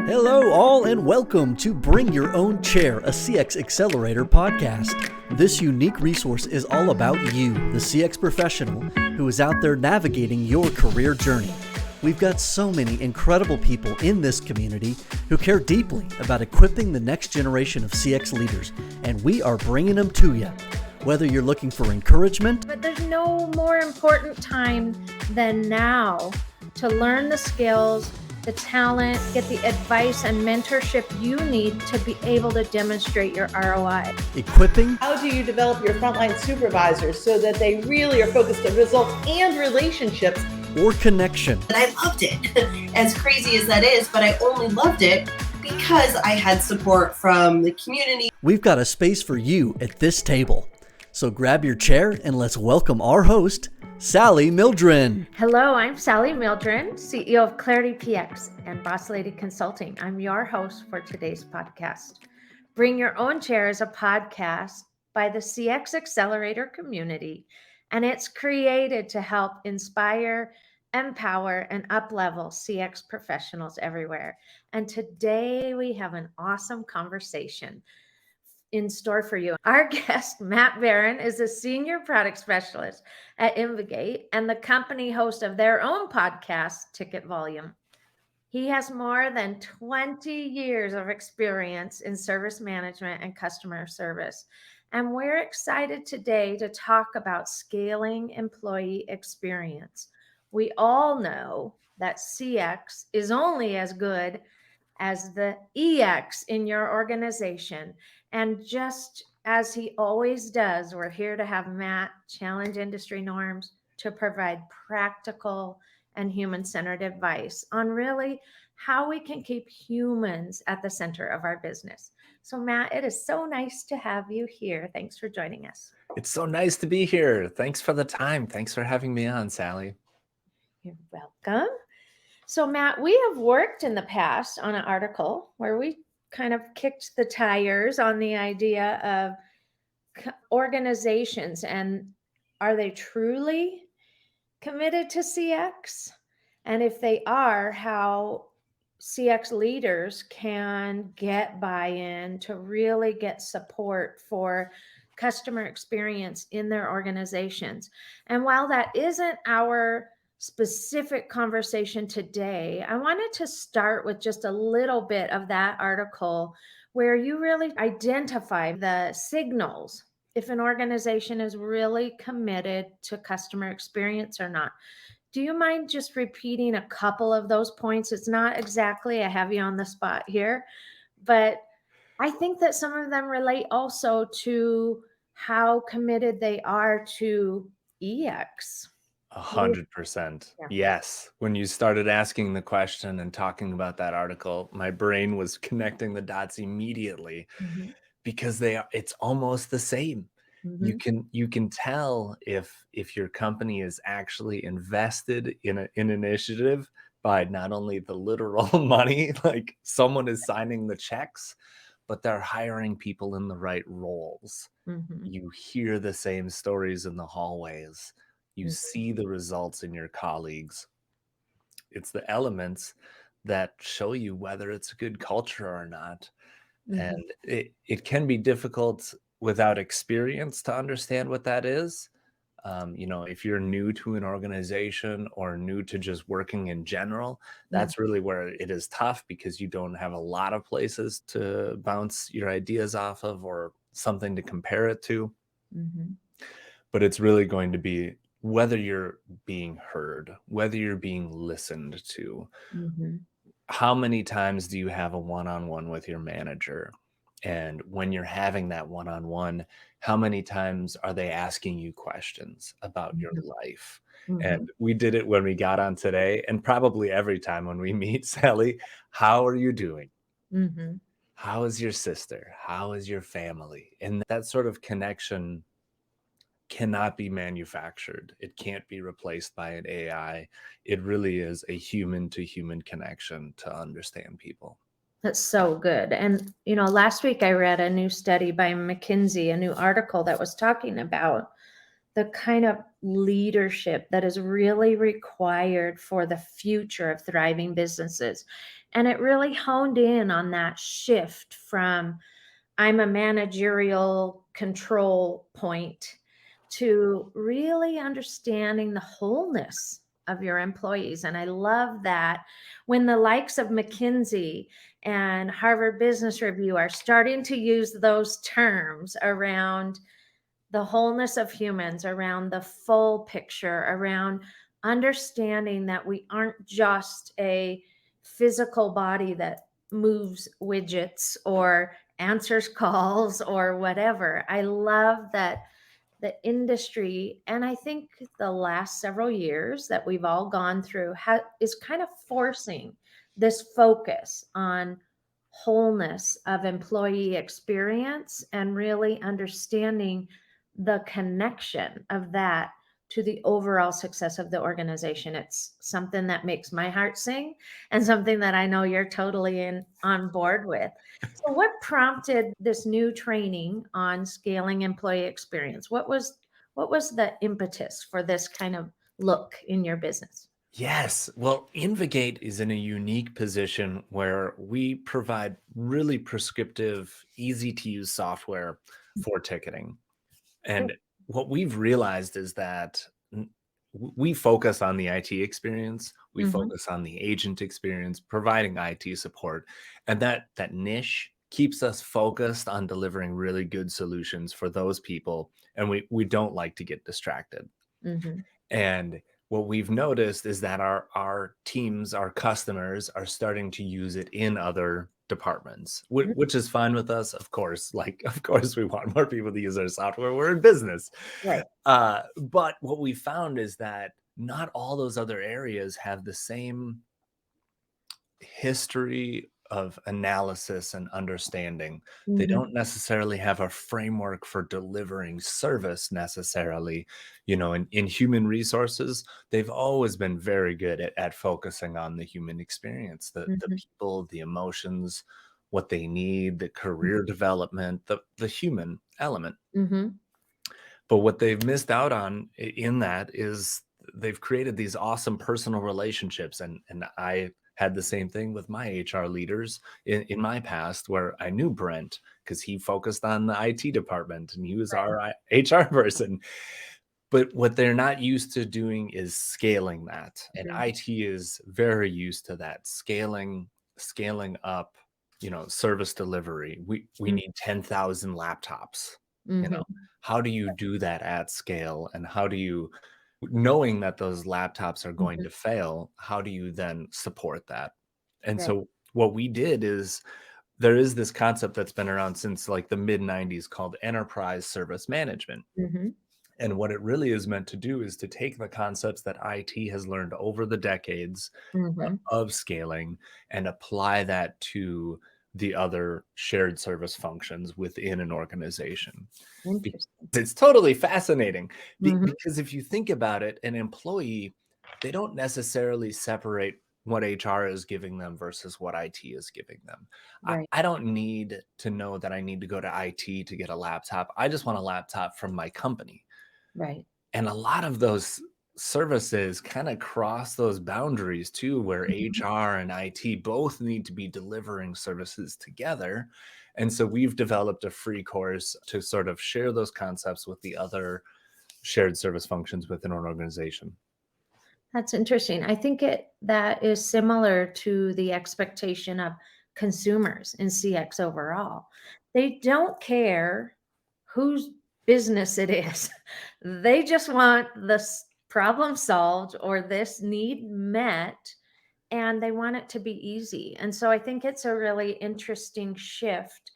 Hello, all, and welcome to Bring Your Own Chair, a CX Accelerator podcast. This unique resource is all about you, the CX professional who is out there navigating your career journey. We've got so many incredible people in this community who care deeply about equipping the next generation of CX leaders, and we are bringing them to you. Whether you're looking for encouragement, but there's no more important time than now to learn the skills, the talent, get the advice and mentorship you need to be able to demonstrate your ROI. Equipping. How do you develop your frontline supervisors so that they really are focused on results and relationships? Or connection. And I loved it, as crazy as that is, but I only loved it because I had support from the community. We've got a space for you at this table. So grab your chair and let's welcome our host, Sally Mildren. Hello, I'm Sally Mildren, CEO of Clarity PX and Boss Lady Consulting. I'm your host for today's podcast. Bring Your Own Chair is a podcast by the CX Accelerator community, and it's created to help inspire, empower, and up-level CX professionals everywhere. And today we have an awesome conversation in store for you. Our guest, Matt Beran, is a senior product specialist at Invigate and the company host of their own podcast, Ticket Volume. He has more than 20 years of experience in service management and customer service. And we're excited today to talk about scaling employee experience. We all know that CX is only as good as the EX in your organization. And just as he always does, we're here to have Matt challenge industry norms to provide practical and human-centered advice on really how we can keep humans at the center of our business. So Matt, it is so nice to have you here. Thanks for joining us. It's so nice to be here. Thanks for the time. Thanks for having me on, Sally. You're welcome. So Matt, we have worked in the past on an article where we kind of kicked the tires on the idea of organizations and are they truly committed to CX? And if they are, how CX leaders can get buy-in to really get support for customer experience in their organizations. And while that isn't our specific conversation today, I wanted to start with just a little bit of that article where you really identify the signals if an organization is really committed to customer experience or not. Do you mind just repeating a couple of those points? It's not exactly, I have you on the spot here, but I think that some of them relate also to how committed they are to EX. 100%. Yeah. Yes. When you started asking the question and talking about that article, my brain was connecting the dots immediately because it's almost the same. You can tell if your company is actually invested in an initiative by not only the literal money, like someone is signing the checks, but they're hiring people in the right roles. You hear the same stories in the hallways. You see the results in your colleagues. It's the elements that show you whether it's a good culture or not. And it can be difficult without experience to understand what that is. If you're new to an organization or new to just working in general, that's really where it is tough because you don't have a lot of places to bounce your ideas off of or something to compare it to. But it's really going to be whether you're being heard, whether you're being listened to. How many times do you have a one-on-one with your manager? And when you're having that one-on-one, how many times are they asking you questions about your life? And we did it when we got on today, and probably every time when we meet, Sally, how are you doing? How is your sister? How is your family? And that sort of connection cannot be manufactured. It can't be replaced by an AI. It really is a human to human connection to understand people. That's so good. And, last week I read a new study by McKinsey, a new article that was talking about the kind of leadership that is really required for the future of thriving businesses. And it really honed in on that shift from I'm a managerial control point to really understanding the wholeness of your employees. And I love that when the likes of McKinsey and Harvard Business Review are starting to use those terms around the wholeness of humans, around the full picture, around understanding that we aren't just a physical body that moves widgets or answers calls or whatever. I love that the industry, and I think the last several years that we've all gone through is kind of forcing this focus on wholeness of employee experience and really understanding the connection of that to the overall success of the organization. It's something that makes my heart sing and something that I know you're totally on board with. So what prompted this new training on scaling employee experience? What was the impetus for this kind of look in your business? Yes. Well, Invigate is in a unique position where we provide really prescriptive, easy to use software for ticketing. And what we've realized is that we focus on the IT experience, we Mm-hmm. focus on the agent experience, providing IT support, and that niche keeps us focused on delivering really good solutions for those people, and we don't like to get distracted. Mm-hmm. And what we've noticed is that our teams, our customers are starting to use it in other departments, which is fine with us. Of course, of course we want more people to use our software. We're in business. Right. But what we found is that not all those other areas have the same history of analysis and understanding. They Mm-hmm. don't necessarily have a framework for delivering service necessarily. In human resources, they've always been very good at focusing on the human experience, the Mm-hmm. people, the emotions, what they need, the career development, the human element. Mm-hmm. But what they've missed out on in that is they've created these awesome personal relationships. And I had the same thing with my HR leaders in my past, where I knew Brent because he focused on the IT department and he was our HR person. But what they're not used to doing is scaling that. And Mm-hmm. IT is very used to that scaling up, service delivery. We need 10,000 laptops, you know. Mm-hmm. How do you do that at scale? And how do you, knowing that those laptops are going Mm-hmm. to fail, how do you then support that? And Right. so what we did is there is this concept that's been around since like the mid 90s called enterprise service management. Mm-hmm. And what it really is meant to do is to take the concepts that IT has learned over the decades Mm-hmm. of scaling and apply that to the other shared service functions within an organization. Because Interesting. it's totally fascinating. Mm-hmm. Because if you think about it, an employee, they don't necessarily separate what HR is giving them versus what IT is giving them. Right. I don't need to know that I need to go to IT to get a laptop. I just want a laptop from my company. Right. And a lot of those services kind of cross those boundaries too, where Mm-hmm. HR and IT both need to be delivering services together. And so we've developed a free course to sort of share those concepts with the other shared service functions within an organization. That's interesting. I think that is similar to the expectation of consumers in CX overall. They don't care whose business it is. They just want this problem solved or this need met, and they want it to be easy. And so I think it's a really interesting shift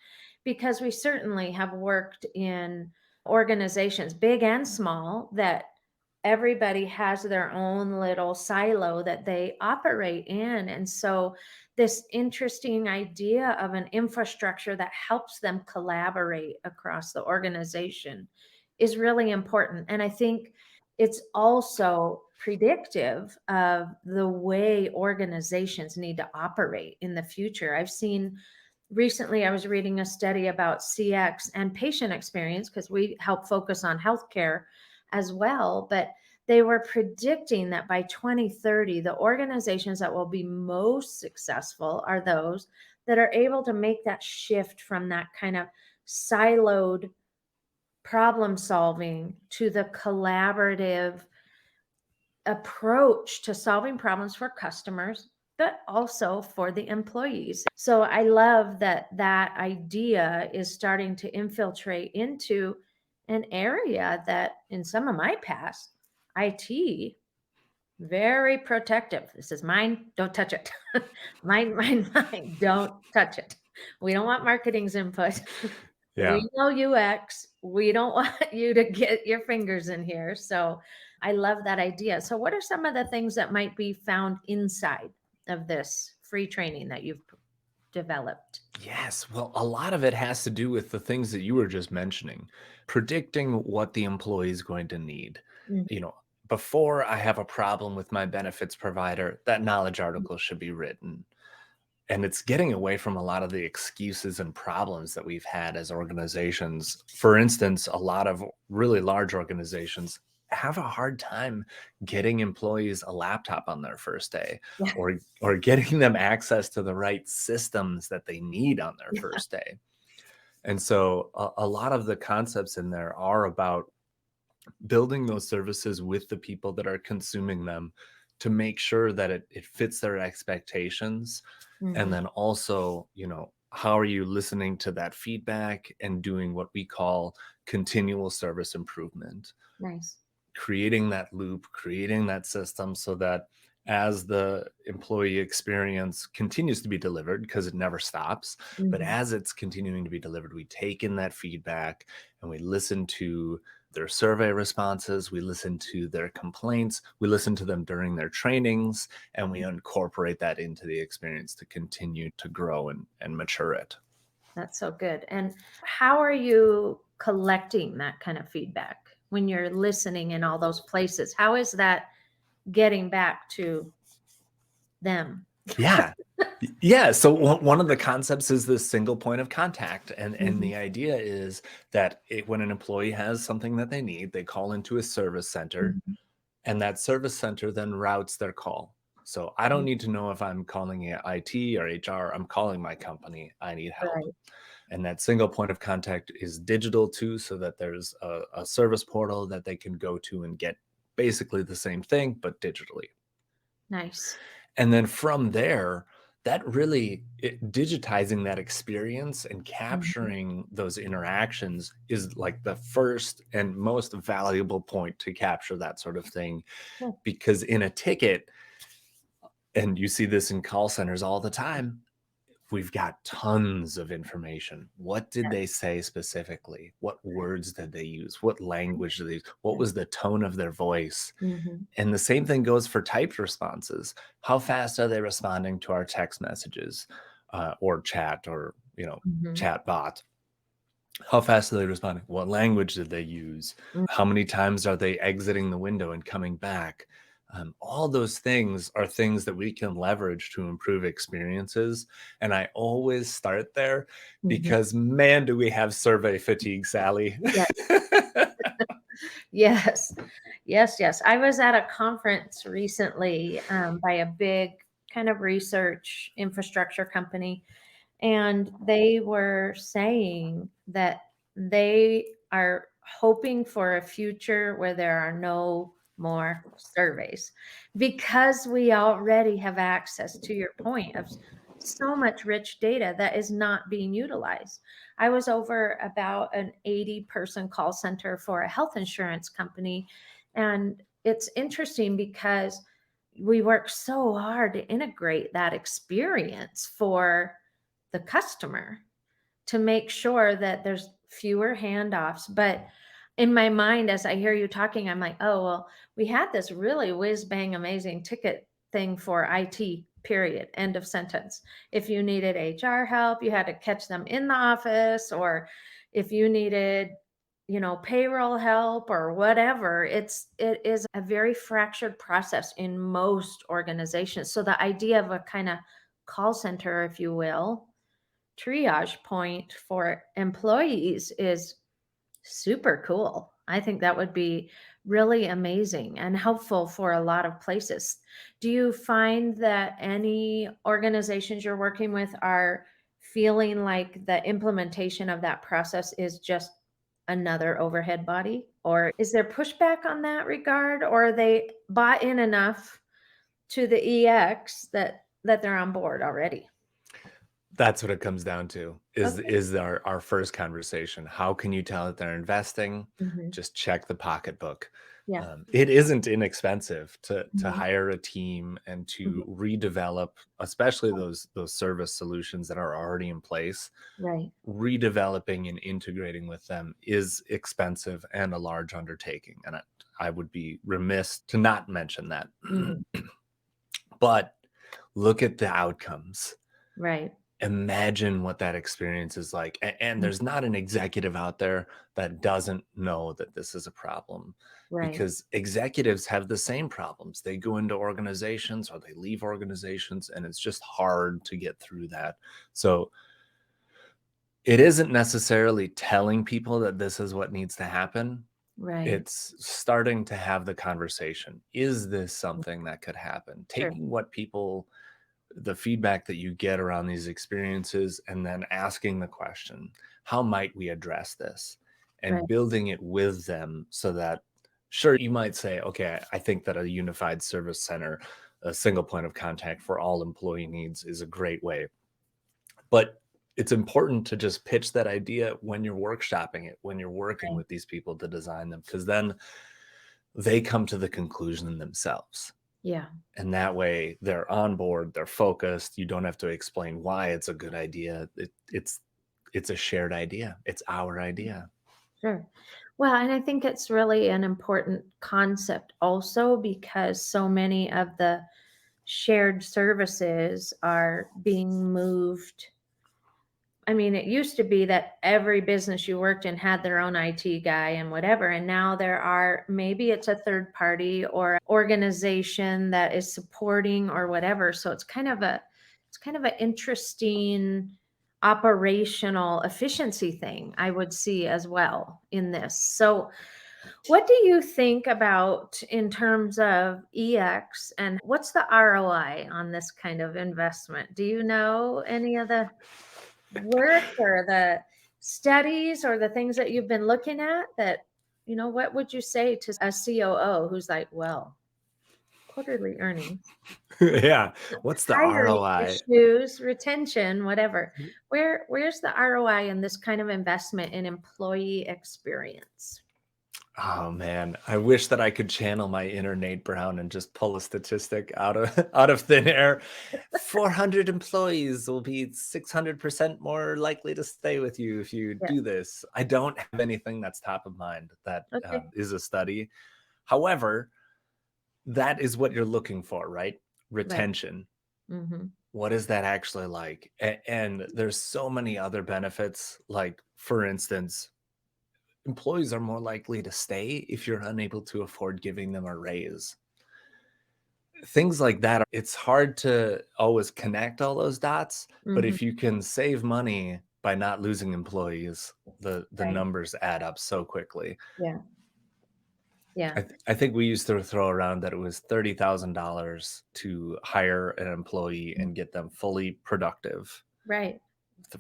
because we certainly have worked in organizations, big and small, that everybody has their own little silo that they operate in. And so, this interesting idea of an infrastructure that helps them collaborate across the organization is really important. And I think it's also predictive of the way organizations need to operate in the future. I've seen recently, I was reading a study about CX and patient experience because we help focus on healthcare, as well. But they were predicting that by 2030, the organizations that will be most successful are those that are able to make that shift from that kind of siloed problem solving to the collaborative approach to solving problems for customers, but also for the employees. So I love that that idea is starting to infiltrate into an area that in some of my past, IT, very protective. This is mine, don't touch it. Mine, don't touch it. We don't want marketing's input. Yeah. We know UX. We don't want you to get your fingers in here. So I love that idea. So, what are some of the things that might be found inside of this free training that you've developed? Yes. Well, a lot of it has to do with the things that you were just mentioning, predicting what the employee is going to need. Mhm. You know, before I have a problem with my benefits provider, that knowledge article should be written. And it's getting away from a lot of the excuses and problems that we've had as organizations. For instance, a lot of really large organizations have a hard time getting employees a laptop on their first day, Yeah. or getting them access to the right systems that they need on their Yeah. first day. And so a lot of the concepts in there are about building those services with the people that are consuming them to make sure that it fits their expectations. And Mhm. then also, how are you listening to that feedback and doing what we call continual service improvement, Nice. creating that loop, creating that system so that as the employee experience continues to be delivered, because it never stops, but Mhm. as it's continuing to be delivered, we take in that feedback and we listen to their survey responses, we listen to their complaints, we listen to them during their trainings, and we incorporate that into the experience to continue to grow and mature it. That's so good. And how are you collecting that kind of feedback when you're listening in all those places? How is that getting back to them? Yeah. Yeah. So one of the concepts is this single point of contact. And Mhm. the idea is that when an employee has something that they need, they call into a service center, Mhm. and that service center then routes their call. So I don't need to know if I'm calling IT or HR. I'm calling my company. I need help. Right. And that single point of contact is digital too, so that there's a service portal that they can go to and get basically the same thing, but digitally. Nice. And then from there, that really digitizing that experience and Mhm. capturing those interactions is like the first and most valuable point to capture that sort of thing. Cool. Because in a ticket, and you see this in call centers all the time, we've got tons of information. What did they say specifically? What words did they use? What language did they use? What was the tone of their voice? Mhm. And the same thing goes for typed responses. How fast are they responding to our text messages, or chat, or Mhm. chat bot? How fast are they responding? What language did they use? Mm. How many times are they exiting the window and coming back? All those things are things that we can leverage to improve experiences. And I always start there Mhm. because, man, do we have survey fatigue, Sally. Yeah. Yes. Yes, yes. I was at a conference recently, by a big kind of research infrastructure company, and they were saying that they are hoping for a future where there are no more surveys because we already have access, to your point, of so much rich data that is not being utilized. I was over about an 80-person call center for a health insurance company, and it's interesting because we work so hard to integrate that experience for the customer to make sure that there's fewer handoffs. But in my mind, as I hear you talking, I'm like, oh, well, we had this really whiz bang amazing ticket thing for IT, period, end of sentence. If you needed HR help, you had to catch them in the office, or if you needed, payroll help or whatever. It is a very fractured process in most organizations. So the idea of a kind of call center, if you will, triage point for employees is super cool. I think that would be really amazing and helpful for a lot of places. Do you find that any organizations you're working with are feeling like the implementation of that process is just another overhead body? Or is there pushback on that regard? Or are they bought in enough to the EX that they're on board already? That's what it comes down to Okay. is our first conversation. How can you tell that they're investing? Hmm. Just check the pocketbook. Yeah. It isn't inexpensive to Mhm. hire a team and Mhm. to redevelop, especially those service solutions that are already in place. Right. Redeveloping and integrating with them is expensive and a large undertaking, and I would be remiss to not mention that. Hmm. But look at the outcomes. Right. Imagine what that experience is like. And Mm. there's not an executive out there that doesn't know that this is a problem, Right. because executives have the same problems. They go into organizations or they leave organizations, and it's just hard to get through that. So it isn't necessarily telling people that this is what needs to happen. Right. It's starting to have the conversation. Is this something that could happen? Sure. Taking what people the feedback that you get around these experiences and then asking the question, how might we address this? Right. And building it with them so that, sure, you might say, okay, I think that a unified service center, a single point of contact for all employee needs is a great way. But it's important to just pitch that idea when you're workshopping it, when you're working Right. with these people to design them, because then they come to the conclusion themselves. Yeah. And that way they're on board, they're focused. You don't have to explain why it's a good idea. It's a shared idea. It's our idea. Sure. Well, and I think it's really an important concept also because so many of the shared services are being moved. I mean, it used to be that every business you worked in had their own IT guy and whatever. And now there are, maybe it's a third party or organization that is supporting or whatever. So it's kind of an interesting operational efficiency thing I would see as well in this. So what do you think about in terms of EX and what's the ROI on this kind of investment? Do you know any of the work or the studies or the things that you've been looking at that, what would you say to a COO who's like, well, quarterly earnings, Yeah. What's the hiring ROI? issues, retention, whatever. Where's the ROI in this kind of investment in employee experience? Oh man, I wish that I could channel my inner Nate Brown and just pull a statistic out of out of thin air. 400 employees will be 600% more likely to stay with you if you Yeah. do this. I don't have anything that's top of mind that Okay. is a study. However, that is what you're looking for, right? Right. Retention. Mm-hmm. What is that actually like? And there's so many other benefits. Like, for instance, employees are more likely to stay if you're unable to afford giving them a raise. Things like that. It's hard to always connect all those dots, but Mm-hmm. if you can save money by not losing employees, the Right. numbers add up so quickly. Yeah. Yeah. I think we used to throw around that it was $30,000 to hire an employee and get them fully productive, Right.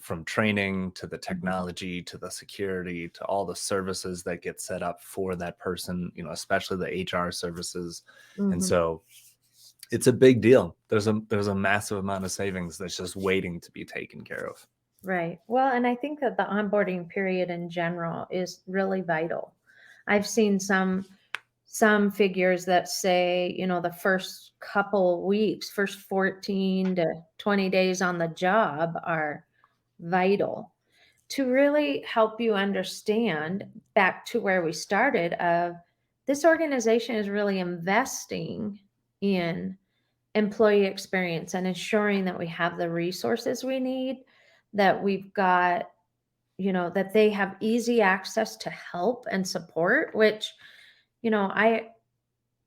from training to the Mhm. technology to the security to all the services that get set up for that person, especially the HR services. And Mhm. so it's a big deal. There's a massive amount of savings that's just waiting to be taken care of. Right. Well, and I think that the onboarding period in general is really vital. I've seen some figures that say, the first couple weeks, first 14 to 20 days on the job are vital to really help you understand back to where we started of this organization is really investing in employee experience and ensuring that we have the resources we need, that we've got, that they have easy access to help and support, which, I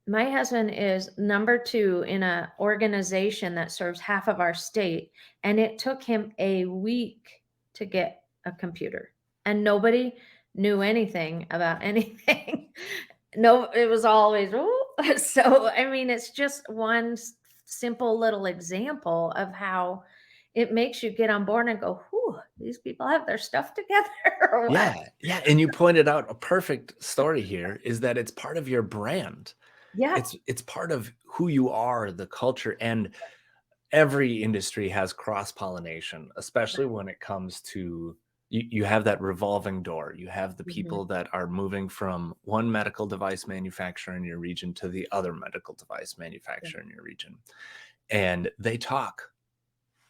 my husband is number 2 in a organization that serves half of our state, and it took him a week to get a computer. And knew anything about anything. No, it was always, "Ooh." So, I mean, it's just one simple little example of how it makes you get on board and go, whew, these people have their stuff together or what? Yeah, yeah, and you pointed out a perfect story here is that it's part of your brand. Yeah. It's part of who you are, the culture, and every industry has cross-pollination, especially when it comes to you have that revolving door. You have the Mhm. people that are moving from one medical device manufacturer in your region to the other medical device Yeah. manufacturer in your region. And they talk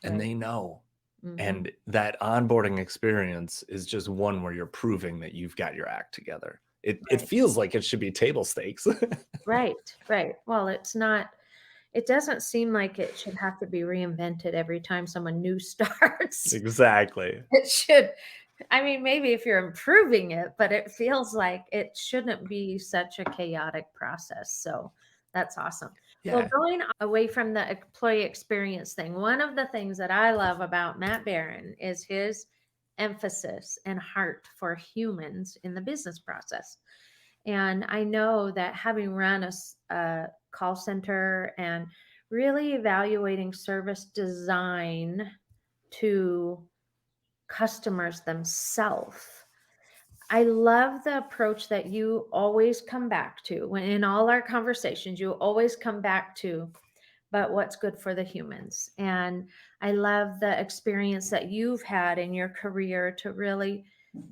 and Right. they know. Mhm. And that onboarding experience is just one where you're proving that you've got your act together. It Right. feels like it should be table stakes. Right. Right. Well, it's not, it doesn't seem like it should have to be reinvented every time someone new starts. Exactly. It should, I mean, maybe if you're improving it, but it feels like it shouldn't be such a chaotic process. So that's awesome. Well, Yeah. going away from the employee experience thing, one of the things that I love about Matt Beran is his emphasis and heart for humans in the business process. And I know that having run a call center and really evaluating service design to customers themselves. I love the approach that you always come back to when in all our conversations, you always come back to, but what's good for the humans. And I love the experience that you've had in your career to really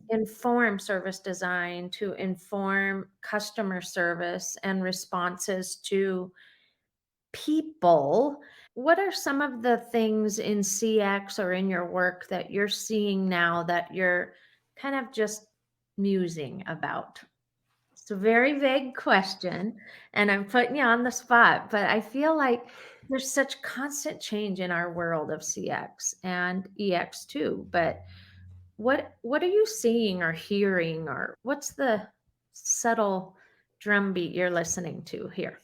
inform service design, to inform customer service and responses to people. What are some of the things in CX or in your work that you're seeing now that you're kind of just musing about? It's a very vague question, and I'm putting you on the spot, but I feel like there's such constant change in our world of CX and EX too. But what are you seeing or hearing, or what's the subtle drumbeat you're listening to here?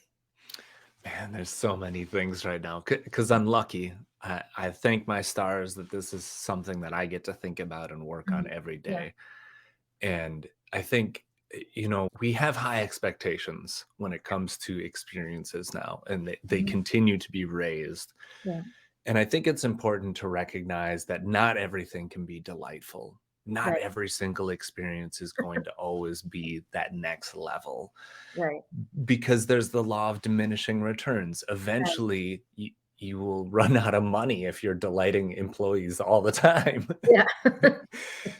Man, there's so many things right now because I'm lucky. I thank my stars that this is something that I get to think about and work on Mhm. every Yeah, day. And I think, we have high expectations when it comes to experiences now, and they mhm, continue to be raised. yeah, And I think it's important to recognize that not everything can be delightful. Not right, every single experience is going to always be that next level right, because there's the law of diminishing returns. right. Eventually, you will run out of money if you're delighting employees all the time. Yeah.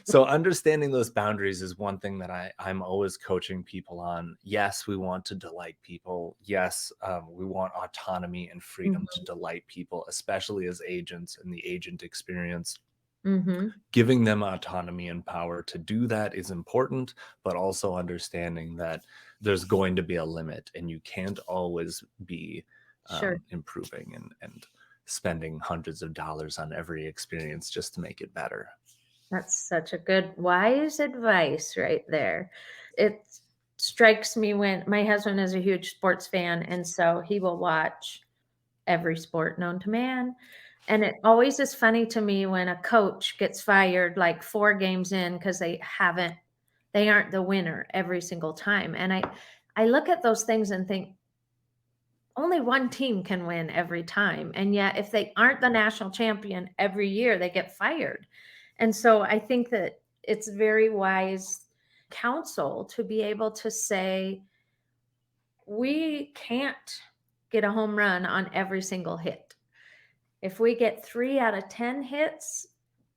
So understanding those boundaries is one thing that I'm always coaching people on. Yes, we want to delight people. Yes, we want autonomy and freedom to Mhm, delight people, especially as agents and the agent experience. mhm. Giving them autonomy and power to do that is important, but also understanding that there's going to be a limit and you can't always be Sure. improving and spending hundreds of dollars on every experience just to make it better. That's such a good, wise advice right there. It strikes me when my husband is a huge sports fan, and so he will watch every sport known to man. And it always is funny to me when a coach gets fired like 4 games in because they aren't the winner every single time. And I look at those things and think, only one team can win every time. And yet, if they aren't the national champion every year, they get fired. And so I think that it's very wise counsel to be able to say, we can't get a home run on every single hit. If we get 3 out of 10 hits,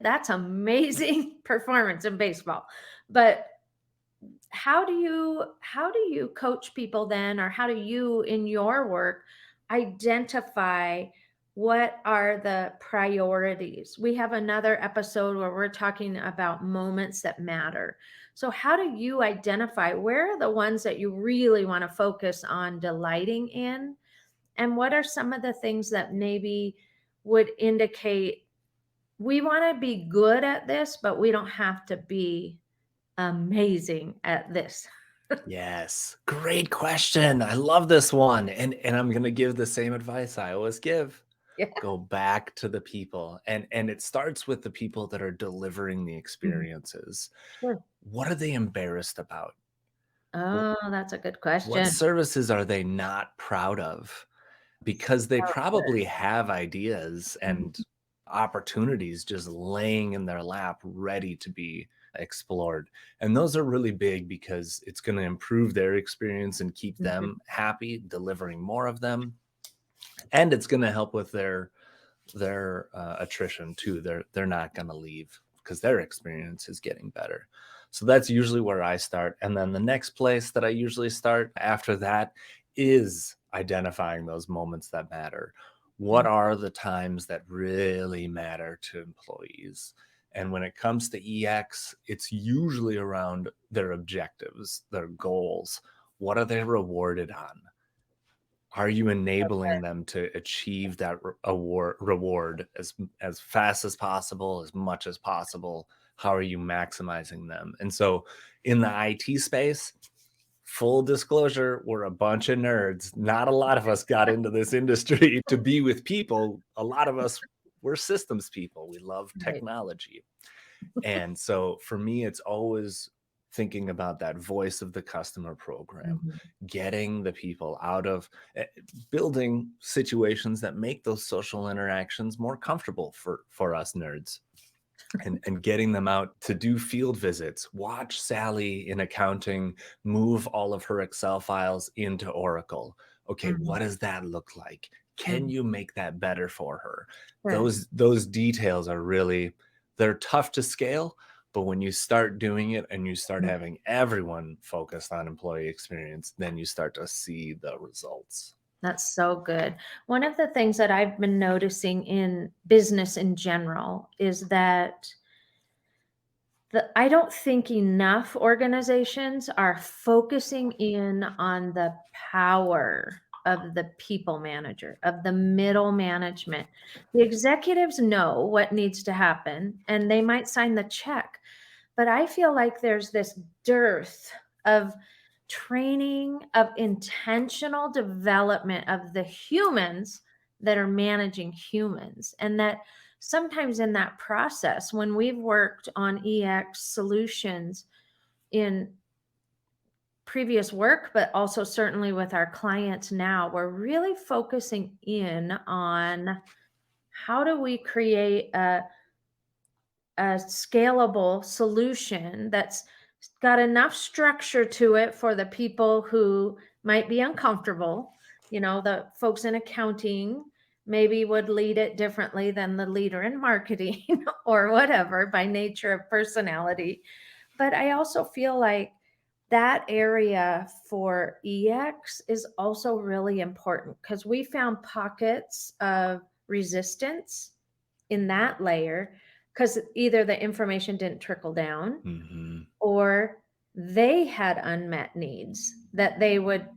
that's amazing performance in baseball. But how do you coach people then, or how do you in your work identify what are the priorities? We have another episode where we're talking about moments that matter. So how do you identify where are the ones that you really want to focus on delighting in, and what are some of the things that maybe would indicate we want to be good at this, but we don't have to be amazing at this? Yes, great question. I love this one. And I'm going to give the same advice I always give. Yeah. Go back to the people. And it starts with the people that are delivering the Mhm. experiences. Sure. what are they embarrassed about? Oh, that's a good What question. services are they not proud of? Because they probably have ideas Mhm. and opportunities just laying in their lap, ready to be explored. And those are really big because it's going to improve their experience and keep Mhm. them happy, delivering more of them. And it's going to help with their attrition too. They're not going to leave because their experience is getting better. So that's usually where I start. And then the next place that I usually start after that is identifying those moments that matter. What are the times that really matter to employees? And when it comes to EX, it's usually around their objectives, their goals. What are they rewarded on? Are you enabling them to achieve that reward as fast as possible, as much as possible? How are you maximizing them? And so in the IT space, full disclosure, we're a bunch of nerds. Not a lot of us got into this industry to be with people. A lot of us, we're systems people. We love Right. technology. And so for me, it's always thinking about that voice of the customer program, Mhm. getting the people out of building situations that make those social interactions more comfortable for us nerds. And getting them out to do field visits, watch Sally in accounting move all of her Excel files into Oracle. Okay, Mhm. what does that look like? Can Mhm. you make that better for her? Sure. Those details are really, they're tough to scale, but when you start doing it and you start Mhm. having everyone focused on employee experience, then you start to see the results. That's so good. One of the things that I've been noticing in business in general is that I don't think enough organizations are focusing in on the power of the people manager, of the middle management. The executives know what needs to happen and they might sign the check, but I feel like there's this dearth of training, of intentional development of the humans that are managing humans. And that sometimes in that process, when we've worked on EX solutions in previous work, but also certainly with our clients now, we're really focusing in on how do we create a scalable solution that's got enough structure to it for the people who might be uncomfortable. You know, the folks in accounting maybe would lead it differently than the leader in marketing or whatever by nature of personality. But I also feel like that area for EX is also really important because we found pockets of resistance in that layer because either the information didn't trickle down Mhm. or they had unmet needs that they would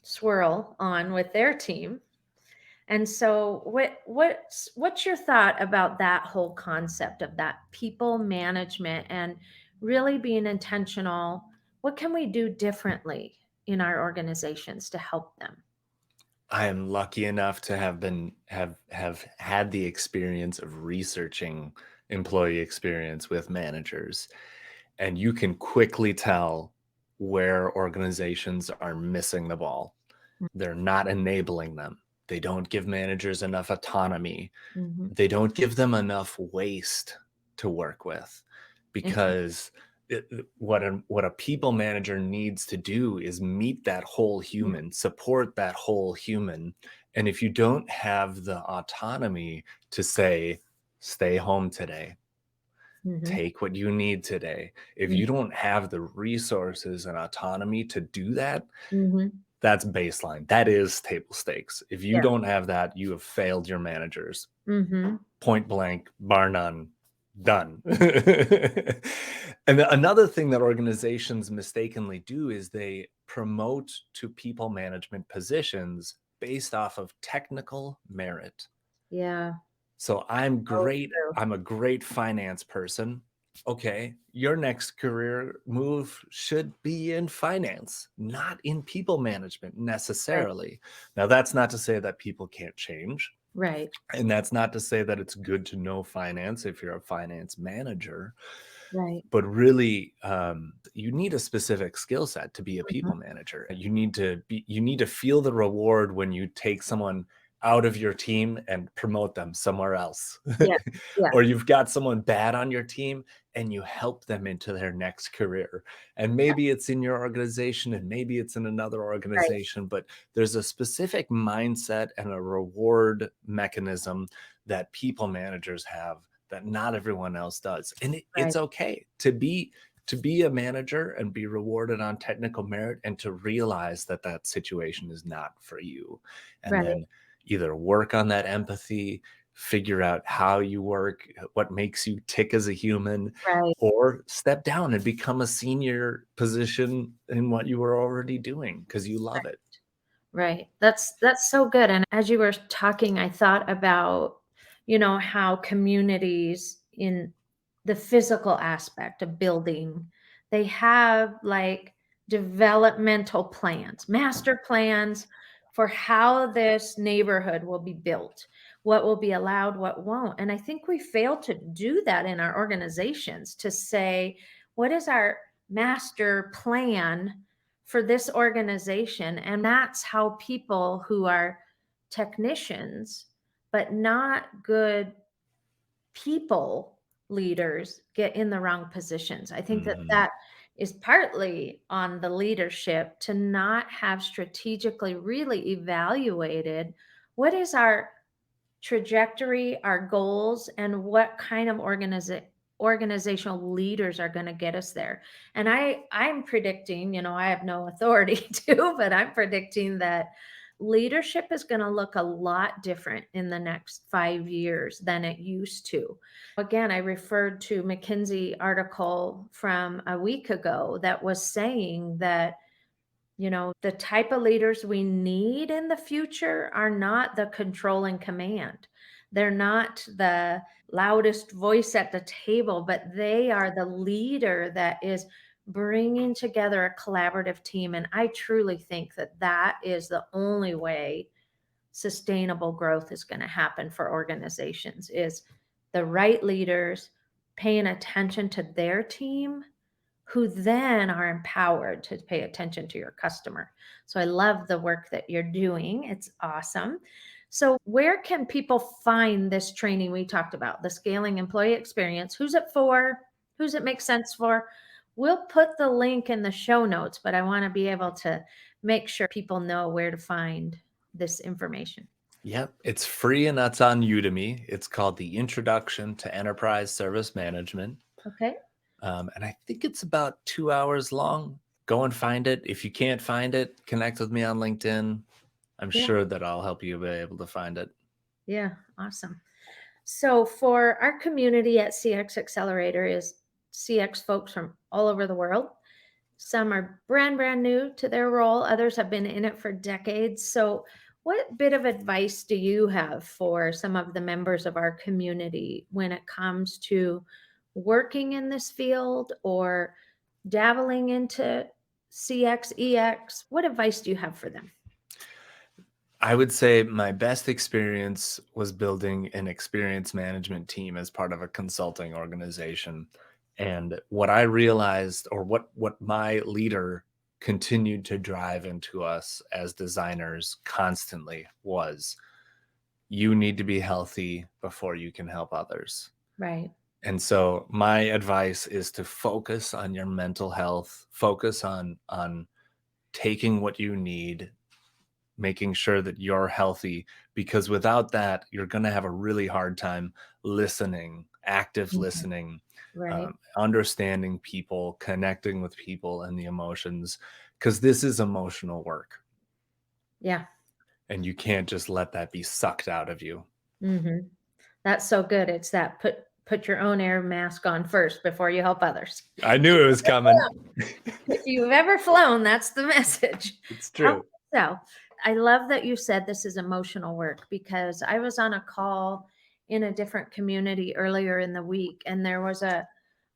swirl on with their team. And so what's your thought about that whole concept of that people management and really being intentional? What can we do differently in our organizations to help them? I am lucky enough to have had the experience of researching employee experience with managers, and you can quickly tell where organizations are missing the ball. They're not enabling them. They don't give managers enough autonomy. Mm-hmm. They don't give them enough waste to work with, because what a people manager needs to do is meet that whole human, support that whole human. And if you don't have the autonomy to say, stay home today, Mm-hmm. take what you need today, if you don't have the resources and autonomy to do that, Mm-hmm. that's baseline. That is table stakes. If you Yeah. don't have that, you have failed your managers. Mm-hmm. Point blank, bar none, done. And another thing that organizations mistakenly do is they promote to people management positions based off of technical merit. Yeah. So I'm Oh, great. true. I'm a great finance person. Okay, your next career move should be in finance, not in people management Right. necessarily. Now, that's not to say that people can't change. Right. And that's not to say that it's good to know finance if you're a finance manager. Right. But really, you need a specific skill set to be a Mhm. people manager. You need to feel the reward when you take someone out of your team and promote them somewhere else. Yeah. Yeah. Or you've got someone bad on your team and you help them into their next career. And maybe it's in your organization and maybe it's in another Right. organization, but there's a specific mindset and a reward mechanism that people managers have that not everyone else does. And it's Right. okay to be a manager and be rewarded on technical merit and to realize that that situation is not for you. And Right. then either work on that empathy, figure out how you work, what makes you tick as a human, Right. or step down and become a senior position in what you were already doing because you love it. Right. That's so good. And as you were talking, I thought about, how communities in the physical aspect of building, they have like developmental plans, master plans for how this neighborhood will be built, what will be allowed, what won't. And I think we fail to do that in our organizations to say, what is our master plan for this organization? And that's how people who are technicians, but not good people leaders, get in the wrong positions. I think that Mhm. that is partly on the leadership to not have strategically really evaluated what is our trajectory, our goals, and what kind of organizational leaders are going to get us there. And I'm predicting, I have no authority to, but I'm predicting that leadership is going to look a lot different in the next 5 years than it used to. Again, I referred to McKinsey article from a week ago that was saying that the type of leaders we need in the future are not the control and command. They're not the loudest voice at the table, but they are the leader that is bringing together a collaborative team. And I truly think that that is the only way sustainable growth is going to happen for organizations, is the right leaders paying attention to their team, who then are empowered to pay attention to your customer. So I love the work that you're doing. It's awesome. So where can people find this training we talked about, the scaling employee experience? Who's it for? Who's it make sense for? We'll put the link in the show notes, but I want to be able to make sure people know where to find this information. Yep, it's free and that's on Udemy. It's called the Introduction to Enterprise Service Management. Okay. And I think it's about 2 hours long. Go and find it. If you can't find it, connect with me on LinkedIn. I'm Yeah. sure that I'll help you be able to find it. Yeah. Awesome. So for our community at CX Accelerator is CX folks from all over the world. Some are brand new to their role. Others have been in it for decades. So what bit of advice do you have for some of the members of our community when it comes to working in this field or dabbling into CX, EX? What advice do you have for them? I would say my best experience was building an experience management team as part of a consulting organization. And what I realized, or what my leader continued to drive into us as designers constantly, was you need to be healthy before you can help others. Right. And so my advice is to focus on your mental health, focus on taking what you need, making sure that you're healthy, because without that, you're going to have a really hard time listening, active Mhm. listening, Right. understanding people, connecting with people and the emotions, because this is emotional work Yeah. and you can't just let that be sucked out of you. Hmm. That's so good. It's that put your own air mask on first before you help others. I knew it was coming. If you've ever flown, that's the message. It's Help true. yourself. I love that you said this is emotional work, because I was on a call in a different community earlier in the week, and there was a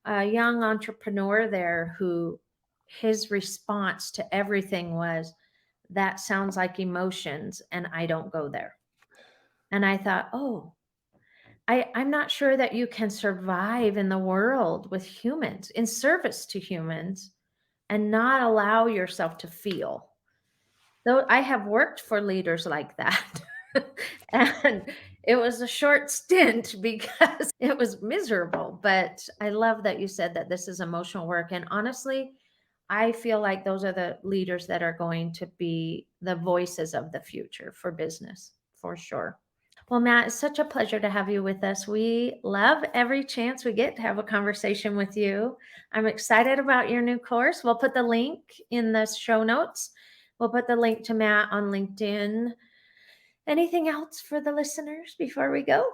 young entrepreneur there who his response to everything was, that sounds like emotions, and I don't go there. And I thought, oh, I'm not sure that you can survive in the world with humans, in service to humans, and not allow yourself to feel. Though I have worked for leaders like that. And it was a short stint because it was miserable. But I love that you said that this is emotional work. And honestly, I feel like those are the leaders that are going to be the voices of the future for business, for sure. Well, Matt, it's such a pleasure to have you with us. We love every chance we get to have a conversation with you. I'm excited about your new course. We'll put the link in the show notes. We'll put the link to Matt on LinkedIn. Anything else for the listeners before we go?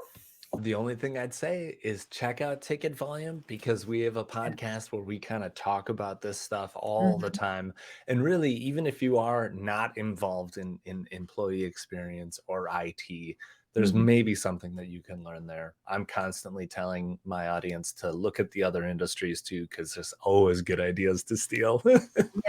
The only thing I'd say is check out Ticket Volume, because we have a podcast where we kind of talk about this stuff all the time. And really, even if you are not involved in employee experience or IT, there's maybe something that you can learn there. I'm constantly telling my audience to look at the other industries too, because there's always good ideas to steal.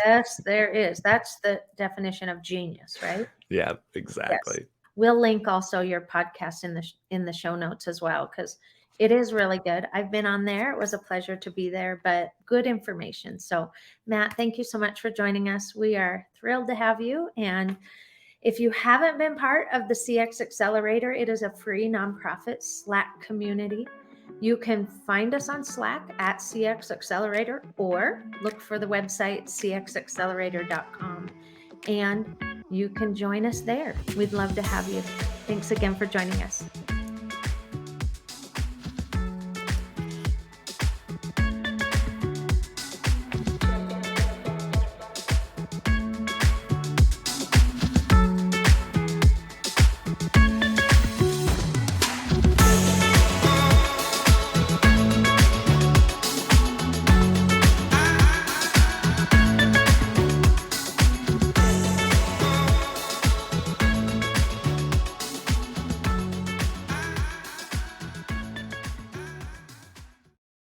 Yes, there is. That's the definition of genius, right? Yeah, exactly. Yes. We'll link also your podcast in the show notes as well, because it is really good. I've been on there. It was a pleasure to be there, but good information. So Matt, thank you so much for joining us. We are thrilled to have you. And if you haven't been part of the CX Accelerator, it is a free nonprofit Slack community. You can find us on Slack at CX Accelerator, or look for the website cxaccelerator.com, and you can join us there. We'd love to have you. Thanks again for joining us.